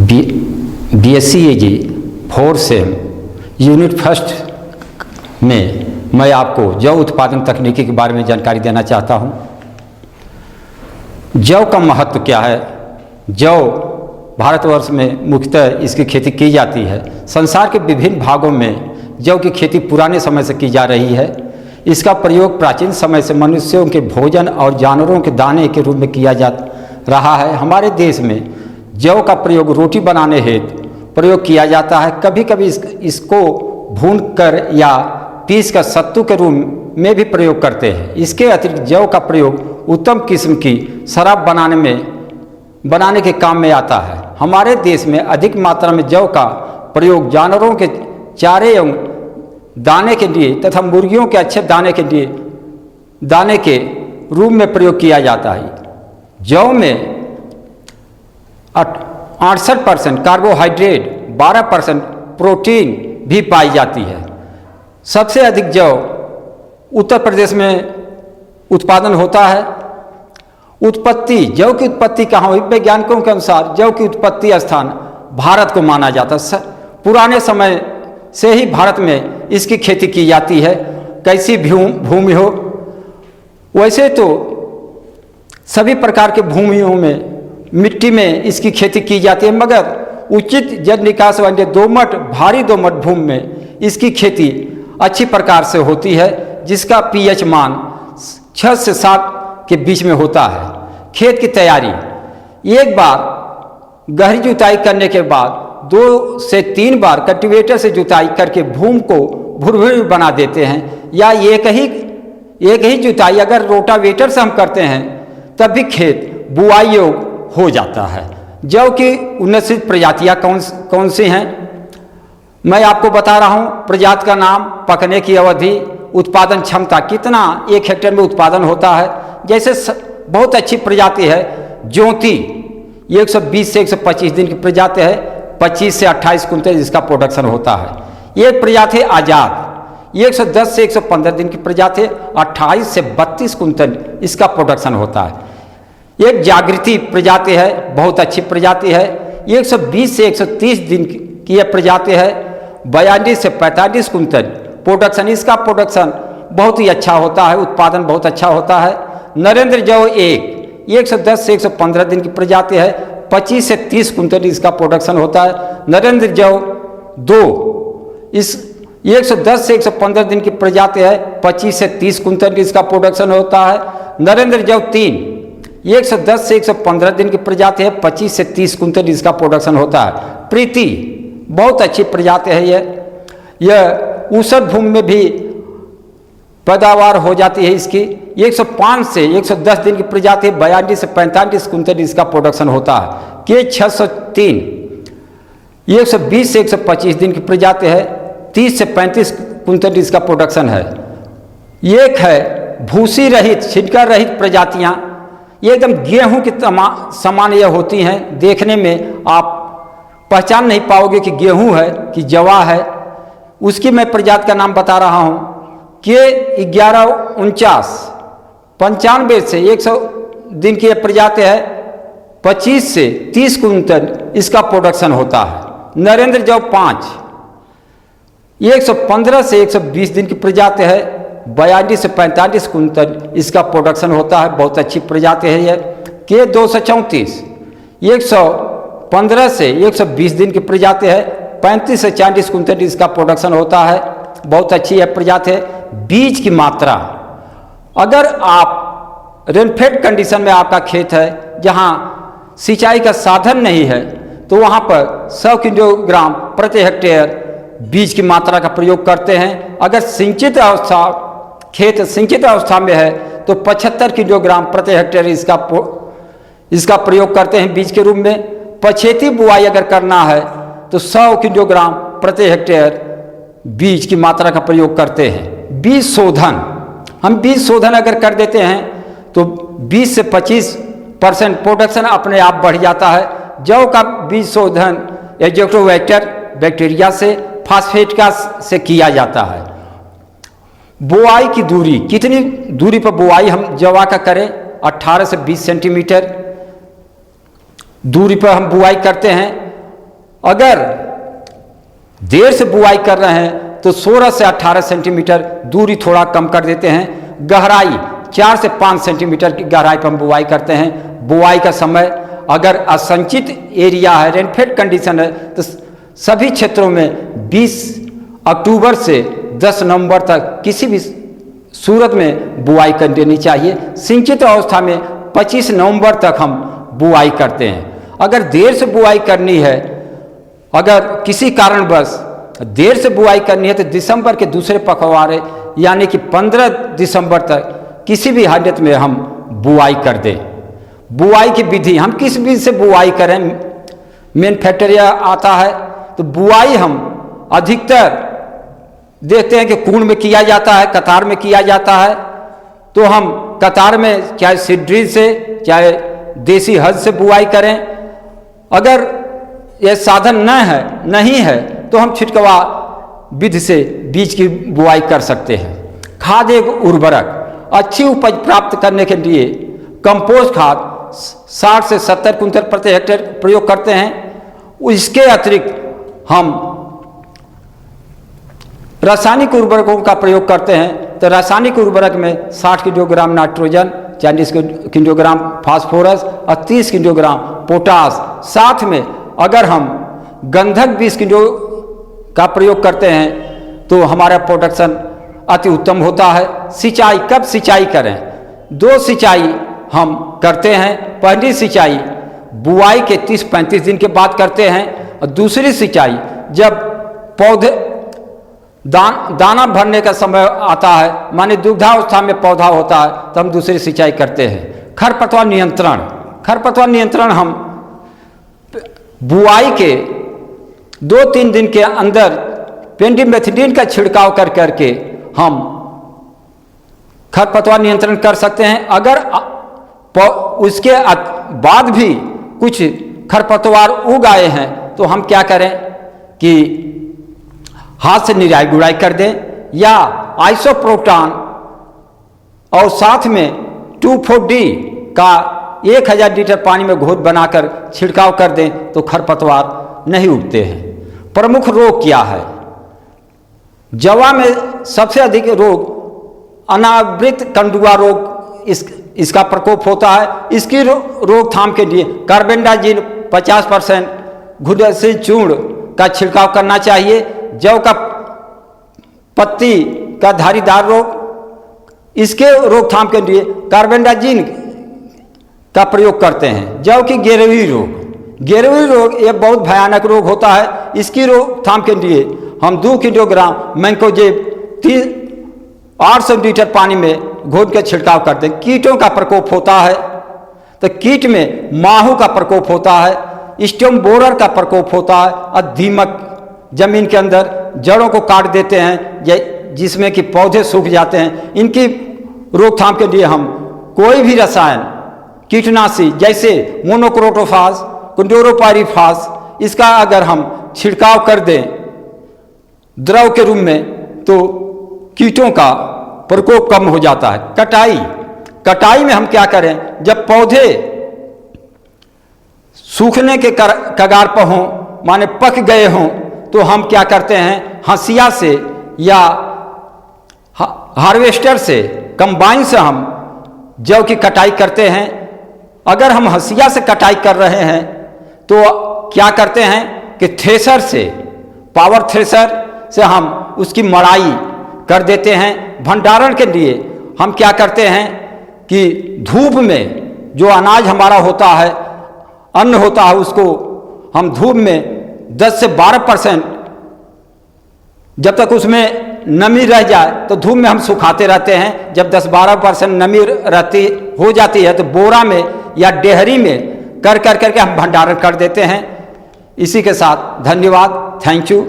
BSc AG 4 same unit first में मैं आपको जौ उत्पादन तकनीकी के बारे में जानकारी देना चाहता हूँ। जौ का महत्व क्या है? जौ भारतवर्ष में मुख्यतः इसकी खेती की जाती है। संसार के विभिन्न भागों में जौ की खेती पुराने समय से की जा रही है। इसका प्रयोग प्राचीन समय से मनुष्यों के भोजन और जानवरों के दाने के रूप में किया जा रहा है। हमारे देश में जौ का प्रयोग रोटी बनाने हेतु प्रयोग किया जाता है। कभी कभी इसको भून कर या पीस कर सत्तू के रूप में भी प्रयोग करते हैं। इसके अतिरिक्त जौ का प्रयोग उत्तम किस्म की शराब बनाने के काम में आता है। हमारे देश में अधिक मात्रा में जौ का प्रयोग जानवरों के चारे एवं दाने के लिए तथा मुर्गियों के अच्छे दाने के रूप में प्रयोग किया जाता है। जौ में 68% कार्बोहाइड्रेट, 12% प्रोटीन भी पाई जाती है। सबसे अधिक जौ उत्तर प्रदेश में उत्पादन होता है। जौ की उत्पत्ति कहाँ हुई? वैज्ञानिकों के अनुसार जौ की उत्पत्ति स्थान भारत को माना जाता है। पुराने समय से ही भारत में इसकी खेती की जाती है। कैसी भूमि हो, वैसे तो सभी प्रकार के भूमियों में मिट्टी में इसकी खेती की जाती है, मगर उचित जल निकास वाले भारी दोमट भूमि में इसकी खेती अच्छी प्रकार से होती है, जिसका pH मान 6 से 7 के बीच में होता है। खेत की तैयारी: एक बार गहरी जुताई करने के बाद 2 से 3 बार कल्टीवेटर से जुताई करके भूमि को भुरभुरी बना देते हैं, या एक ही जुताई अगर रोटावेटर से हम करते हैं तब भी खेत बुआई योग्य हो जाता है। जौ की उन्नत प्रजातियाँ कौन सी हैं मैं आपको बता रहा हूँ। प्रजाति का नाम, पकने की अवधि, उत्पादन क्षमता, कितना 1 हेक्टेयर में उत्पादन होता है। जैसे बहुत अच्छी प्रजाति है ज्योति, 120 से 125 दिन की प्रजाति है, 25 से 28 कुंटल इसका प्रोडक्शन होता है। एक प्रजाति है आज़ाद, 110 से 115 दिन की प्रजाति है, 28 से 32 कुंटल इसका प्रोडक्शन होता है। एक जागृति प्रजाति है, बहुत अच्छी प्रजाति है, 120 से 130 दिन की यह प्रजाति है, 42 से 45 कुंटल प्रोडक्शन। इसका प्रोडक्शन बहुत ही अच्छा होता है, उत्पादन बहुत अच्छा होता है। नरेंद्र जौ 110 से 115 दिन की प्रजाति है, 25 से 30 कुंटल इसका प्रोडक्शन होता है। नरेंद्र जौ 2 110 से 115 दिन की प्रजाति है, 25 से 30 कुंटल इसका प्रोडक्शन होता है। नरेंद्र जौ 3 110 से 115 दिन की प्रजाति है, 25 से 30 कुंटल इसका प्रोडक्शन होता है। प्रीति बहुत अच्छी प्रजाति है। यह ऊसर भूमि में भी पैदावार हो जाती है इसकी। 105 से 110 दिन की प्रजाति है, 42 से 45 कुंटल इसका प्रोडक्शन होता है। के 603 120 से 125 दिन की प्रजाति है, 30 से 35 कुंटल इसका प्रोडक्शन है। एक है भूसी रहित, छिटका रहित प्रजातियाँ, ये एकदम गेहूं की समान यह होती हैं। देखने में आप पहचान नहीं पाओगे कि गेहूं है कि जवा है। उसकी मैं प्रजाति का नाम बता रहा हूं। के 1149 95 से 100 दिन की यह प्रजाति है, 25 से 30 कुंटल इसका प्रोडक्शन होता है। नरेंद्र जौ 5 115 से 120 दिन की प्रजाति है, 42 से 45 कुंटल इसका प्रोडक्शन होता है। बहुत अच्छी प्रजाति है यह। के 234 115 से 120 दिन की प्रजाति है, 35 से 40 कुंटल इसका प्रोडक्शन होता है। बहुत अच्छी यह प्रजाति है। बीज की मात्रा: अगर आप रेनफेड कंडीशन में आपका खेत है, जहाँ सिंचाई का साधन नहीं है, तो वहाँ पर 100 किलोग्राम प्रति हेक्टेयर बीज की मात्रा का प्रयोग करते हैं। अगर खेत सिंचित अवस्था में है तो 75 किलोग्राम प्रति हेक्टेयर इसका प्रयोग करते हैं बीज के रूप में। पछेती बुआई अगर करना है तो 100 किलोग्राम प्रति हेक्टेयर बीज की मात्रा का प्रयोग करते हैं। बीज शोधन: हम बीज शोधन अगर कर देते हैं तो 20 से 25% प्रोडक्शन अपने आप बढ़ जाता है। जौ का बीज शोधन एजोक्टोबैक्टर बैक्टीरिया से, फास्फेट का से किया जाता है। बुआई की दूरी: कितनी दूरी पर बुआई हम जवा का करें? 18 से 20 सेंटीमीटर दूरी पर हम बुआई करते हैं। अगर देर से बुआई कर रहे हैं तो 16 से 18 सेंटीमीटर दूरी थोड़ा कम कर देते हैं। गहराई 4 से 5 सेंटीमीटर की गहराई पर हम बुआई करते हैं। बुआई का समय अगर असंचित एरिया है, रेनफेड कंडीशन है, तो सभी क्षेत्रों में 20 अक्टूबर से 10 नवंबर तक किसी भी सूरत में बुआई कर देनी चाहिए। सिंचित अवस्था में 25 नवंबर तक हम बुआई करते हैं। अगर देर से बुआई करनी है, अगर किसी कारणवश देर से बुआई करनी है, तो दिसंबर के दूसरे पखवाड़े यानी कि 15 दिसंबर तक किसी भी हालत में हम बुआई कर दें। बुआई की विधि, हम किस विधि से बुआई करें, मेन फैक्टर यह आता है। तो बुआई हम अधिकतर देखते हैं कि कुंड में किया जाता है, कतार में किया जाता है। तो हम कतार में चाहे सीड ड्रिल से चाहे देसी हद से बुआई करें। अगर यह साधन नहीं है तो हम छिटकवा विधि से बीज की बुआई कर सकते हैं। खाद एक उर्वरक, अच्छी उपज प्राप्त करने के लिए कंपोस्ट खाद 60 से 70 कुंतल प्रति हेक्टेयर प्रयोग करते हैं। इसके अतिरिक्त हम रासायनिक उर्वरकों का प्रयोग करते हैं। तो रासायनिक उर्वरक में 60 किलोग्राम नाइट्रोजन, 40 किलोग्राम फास्फोरस और 30 किलोग्राम पोटास। साथ में अगर हम गंधक 20 किलो का प्रयोग करते हैं तो हमारा प्रोडक्शन अति उत्तम होता है। सिंचाई, कब सिंचाई करें? 2 सिंचाई हम करते हैं। पहली सिंचाई बुआई के 30-35 दिन के बाद करते हैं और दूसरी सिंचाई जब पौधे दाना भरने का समय आता है, माने दुग्धावस्था में पौधा होता है, तो हम दूसरी सिंचाई करते हैं। खरपतवार नियंत्रण हम बुआई के 2-3 दिन के अंदर पेंडिमेथिलिन का छिड़काव करके हम खरपतवार नियंत्रण कर सकते हैं। अगर उसके बाद भी कुछ खरपतवार उग आए हैं तो हम क्या करें कि हाथ से निराई गुड़ाई कर दें या आइसोप्रोटान और साथ में 2,4-D का 1000 लीटर पानी में घोल बनाकर छिड़काव कर दें तो खरपतवार नहीं उगते हैं। प्रमुख रोग क्या है? जवा में सबसे अधिक रोग अनावृत कंडुआ रोग इसका प्रकोप होता है। इसकी रोकथाम के लिए कार्बेंडाजिम 50% घुलनशील चूर्ण का छिड़काव करना चाहिए। जौ का पत्ती का धारीदार रोग, इसके रोकथाम के लिए कार्बेंडाजिम का प्रयोग करते हैं। जौ की गेरवी रोग यह बहुत भयानक रोग होता है। इसकी रोकथाम के लिए हम 2 किलोग्राम मैंकोजेब 800 लीटर पानी में घोल के छिड़काव करते हैं। कीटों का प्रकोप होता है तो कीट में माहू का प्रकोप होता है, स्टेम बोरर का प्रकोप होता है और दीमक जमीन के अंदर जड़ों को काट देते हैं जिसमें कि पौधे सूख जाते हैं। इनकी रोकथाम के लिए हम कोई भी रसायन कीटनाशी जैसे मोनोक्रोटोफास, क्लोरोपाइरीफास, इसका अगर हम छिड़काव कर दें द्रव के रूप में तो कीटों का प्रकोप कम हो जाता है। कटाई में हम क्या करें? जब पौधे सूखने के कगार पर हों, माने पक गए हों, तो हम क्या करते हैं? हंसिया से या हार्वेस्टर से, कंबाइन से हम जौ की कटाई करते हैं। अगर हम हंसिया से कटाई कर रहे हैं तो क्या करते हैं कि थ्रेशर से, पावर थ्रेशर से हम उसकी मड़ाई कर देते हैं। भंडारण के लिए हम क्या करते हैं कि धूप में जो अनाज हमारा होता है, अन्न होता है, उसको हम धूप में 10 से 12% जब तक उसमें नमी रह जाए तो धूप में हम सुखाते रहते हैं। जब 10-12% नमी हो जाती है तो बोरा में या डेहरी में करके हम भंडारण कर देते हैं। इसी के साथ धन्यवाद, थैंक यू।